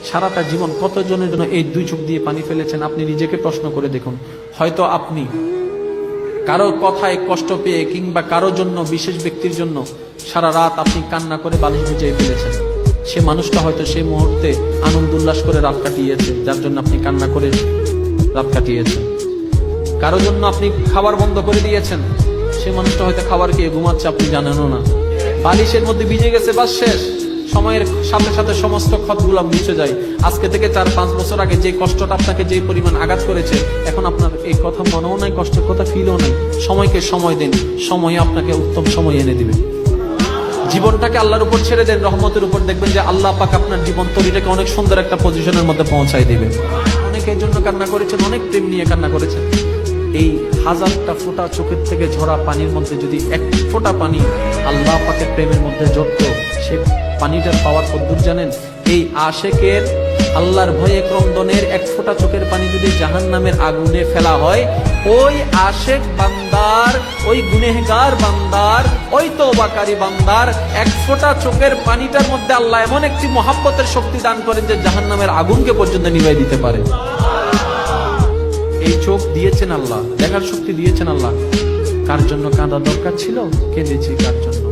সারাটা জীবন কতজনের জন্য এই দুই চোখ দিয়ে পানি ফেলেছেন? আপনি নিজেকে প্রশ্ন করে দেখুন। হয়তো আপনি কারো কথায় কষ্ট পেয়ে কিংবা কারো জন্য, বিশেষ ব্যক্তির জন্য সারা রাত আপনি কান্না করে বালিশ ভিজিয়ে ফেলেছেন। সে মানুষটা হয়তো সেই মুহূর্তে আনন্দ উল্লাস করে রাত কাটিয়েছে, যার জন্য আপনি কান্না করে রাত কাটিয়েছেন। কারো জন্য আপনি খাবার বন্ধ করে দিয়েছেন, সে মানুষটা হয়তো খাবার খেয়ে ঘুমাচ্ছে, আপনি জানেনও না। বালিশের মধ্যে ভিজে গেছে, বাস শেষ। সময়ের সাথে সাথে সমস্ত ক্ষতগুলো মুছে যায়। আজকে থেকে 4-5 বছর আগে যে কষ্টটা আপনাকে যে পরিমাণ আঘাত করেছে, এখন আপনার এই কথা মনেও নাই, কষ্টের কথা ফিলও নাই। সময়কে সময় দিন, সময় আপনাকে উত্তম সময় এনে দিবে। জীবনটাকে আল্লাহর উপর ছেড়ে দেন, রহমতের উপর, দেখবেন যে আল্লাহ পাক আপনার জীবন তরিটাকে অনেক সুন্দর একটা পজিশনের মধ্যে পৌঁছায় দিবে। অনেক এই জন্য কান্না করেছেন, অনেক প্রেম নিয়ে কান্না করেছেন। এই হাজারটা ফোঁটা চোখের থেকে ঝরা পানির মধ্যে যদি এক ফোঁটা পানি আল্লাহ পাকের প্রেমের মধ্যে জড়ত, সে পানিটার পাওয়ার কদ্দুর জানেন? এই আশেকের আল্লাহর ভয়ে ক্রন্দনের এক ফোঁটা চোখের পানি যদি জাহান্নামের আগুনে ফেলা হয়, ওই আশেক বান্দার, ওই গুনেহগার বান্দার, ওই তওবাকারী বান্দার এক ফোঁটা চোখের পানিটার মধ্যে আল্লাহ এমন একটি মহাব্বতের শক্তি দান করেন যে জাহান্নামের আগুনকে পর্যন্ত নিভাই দিতে পারে। এই চোখ দিয়েছেন আল্লাহ, দেখার শক্তি দিয়েছেন আল্লাহ। কার জন্য কাঁদা দরকার ছিল? কেঁদেছি কার জন্য?